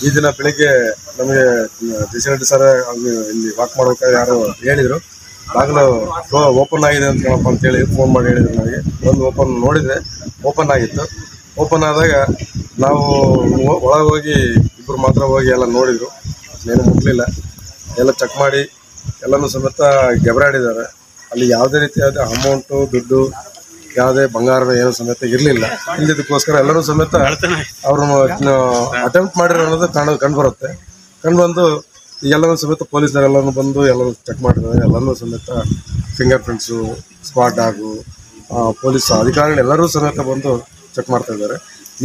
ಈ ದಿನ ಬೆಳಿಗ್ಗೆ ನಮಗೆ ರೆಡ್ಡಿ ಸರ್ ಇಲ್ಲಿ ವಾಕ್ ಮಾಡ್ಬೇಕಾದ್ರೆ ಯಾರು ಹೇಳಿದರು, ಬಾಗಿಲು ಓಪನ್ ಆಗಿದೆ ಅಂತೇಳಿ ಫೋನ್ ಮಾಡಿ ಹೇಳಿದ್ರು. ನನಗೆ ಒಂದು ಓಪನ್ ನೋಡಿದರೆ ಓಪನ್ ಆಗಿತ್ತು. ಓಪನ್ ಆದಾಗ ನಾವು ಒಳಗೆ ಹೋಗಿ ಇಬ್ಬರು ಮಾತ್ರ ಹೋಗಿ ಎಲ್ಲ ನೋಡಿದರು, ಏನು ಮುಟ್ಲಿಲ್ಲ. ಎಲ್ಲ ಚೆಕ್ ಮಾಡಿ ಎಲ್ಲನೂ ಸಮೇತ ಗೆಬರಾಡಿದ್ದಾರೆ. ಅಲ್ಲಿ ಯಾವುದೇ ರೀತಿಯಾದ ಅಮೌಂಟು ದುಡ್ಡು ಯಾವುದೇ ಬಂಗಾರದ ಏನು ಸಮೇತ ಇರಲಿಲ್ಲ. ಇಲ್ಲದಕ್ಕೋಸ್ಕರ ಎಲ್ಲರೂ ಸಮೇತ ಅವ್ರನ್ನ ಅಟೆಂಪ್ಟ್ ಮಾಡಿರೋ ಅನ್ನೋದು ಕಂಡು ಬರುತ್ತೆ. ಕಂಡು ಬಂದು ಎಲ್ಲನೂ ಸಮೇತ ಪೊಲೀಸರೆಲ್ಲನೂ ಬಂದು ಎಲ್ಲರೂ ಚೆಕ್ ಮಾಡಿದ್ದಾರೆ. ಎಲ್ಲನೂ ಸಮೇತ finger prints, spot dog, police ಅಧಿಕಾರಿಗಳು ಎಲ್ಲರೂ ಸಮೇತ ಬಂದು ಚೆಕ್ ಮಾಡ್ತಾ ಇದ್ದಾರೆ.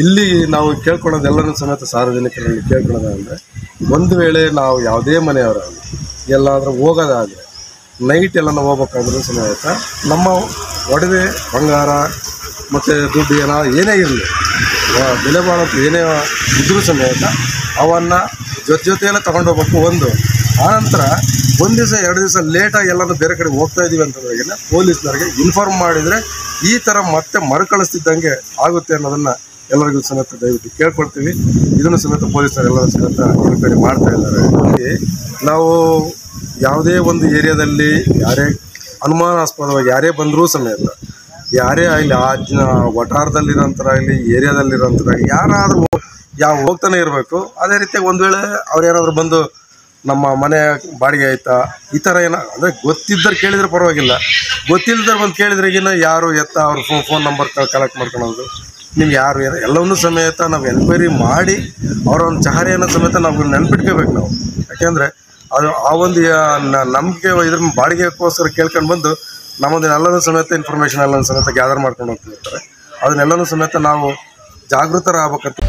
ಇಲ್ಲಿ ನಾವು ಕೇಳ್ಕೊಳ್ಳೋದು ಎಲ್ಲರೂ ಸಮೇತ ಸಾರ್ವಜನಿಕರಲ್ಲಿ ಕೇಳ್ಕೊಳ್ಳೋದಂದರೆ, ಒಂದು ವೇಳೆ ನಾವು ಯಾವುದೇ ಮನೆಯವರಾಗಲಿ ಎಲ್ಲಾದರೂ ಹೋಗೋದಾದರೆ ನೈಟ್ ಎಲ್ಲ ಹೋಗ್ಬೇಕಾದ್ರೂ ಸಮೇತ ನಮ್ಮ ಒಡವೆ ಬಂಗಾರ ಮತ್ತು ದುಡ್ಡು ಏನೇ ಇರಲಿ, ಬೆಲೆ ಬಾಳೋದು ಏನೇ ಇದ್ರೂ ಸಮೇತ ಅವನ್ನು ಜೊತೆಯಲ್ಲೇ ತೊಗೊಂಡೋಗ್ಬೇಕು. ಆನಂತರ ಒಂದು ದಿವಸ 2 ದಿವಸ ಲೇಟಾಗಿ ಎಲ್ಲರೂ ಬೇರೆ ಕಡೆ ಹೋಗ್ತಾ ಇದ್ದೀವಿ ಅಂತಂದ್ರೆ ಪೊಲೀಸ್ನವ್ರಿಗೆ ಇನ್ಫಾರ್ಮ್ ಮಾಡಿದರೆ ಈ ಥರ ಮತ್ತೆ ಮರುಕಳಿಸ್ತಿದ್ದಂಗೆ ಆಗುತ್ತೆ ಅನ್ನೋದನ್ನು ಎಲ್ಲರಿಗೂ ಸಮೇತ ದಯವಿಟ್ಟು ಕೇಳ್ಕೊಳ್ತೀವಿ. ಇದನ್ನು ಸಮೇತ ಪೊಲೀಸರು ಎಲ್ಲರೂ ಸಮೇತ ಎನ್ಕ್ವೈರಿ ಮಾಡ್ತಾ ಇದ್ದಾರೆ. ನಾವು ಯಾವುದೇ ಒಂದು ಏರಿಯಾದಲ್ಲಿ ಯಾರೇ ಅನುಮಾನಾಸ್ಪದವಾಗಿ ಯಾರೇ ಬಂದರೂ ಸಮೇತ, ಯಾರೇ ಆಗಲಿ ಆ ವಠಾರದಲ್ಲಿರೋಂಥರಾಗಲಿ ಏರಿಯಾದಲ್ಲಿರೋಂಥರಾಗಲಿ ಯಾರಾದರೂ ಹೋಗ್ತಾನೆ ಇರಬೇಕು. ಅದೇ ರೀತಿಯಾಗಿ ಒಂದು ವೇಳೆ ಅವ್ರು ಏನಾದರೂ ಬಂದು ನಮ್ಮ ಮನೆ ಬಾಡಿಗೆ ಆಯಿತಾ ಈ ಥರ ಅಂದರೆ ಗೊತ್ತಿದ್ದರೆ ಕೇಳಿದರೆ ಪರವಾಗಿಲ್ಲ, ಗೊತ್ತಿಲ್ಲದ್ರೆ ಬಂದು ಕೇಳಿದ್ರೆಗಿನ ಯಾರು ಅವ್ರ ಫೋನ್ ನಂಬರ್ ಕಲೆಕ್ಟ್ ಮಾಡ್ಕೊಳೋದು, ನಿಮ್ಗೆ ಯಾರು ಎಲ್ಲವನ್ನೂ ಸಮೇತ ನಾವು ಎನ್ಕ್ವೈರಿ ಮಾಡಿ ಅವರ ಒಂದು ಚಹರೆಯನ್ನು ಸಮೇತ ನಾವು ನೆನ್ಪಿಟ್ಕೋಬೇಕು ನಾವು. ಯಾಕೆಂದರೆ ಅದು ಆ ಒಂದು ನಮಗೆ ಇದ್ರ ಬಾಡಿಗೆಗೋಸ್ಕರ ಕೇಳ್ಕೊಂಡು ಬಂದು ನಮ್ಮದನ್ನೆಲ್ಲನೂ ಸಮೇತ ಇನ್ಫಾರ್ಮೇಷನ್ ಎಲ್ಲನೂ ಸಮೇತ ಗ್ಯಾದರ್ ಮಾಡ್ಕೊಂಡು ಹೋಗ್ತಿರ್ತಾರೆ. ಅದನ್ನೆಲ್ಲನೂ ಸಮೇತ ನಾವು ಜಾಗೃತರಾಗಬೇಕಂತ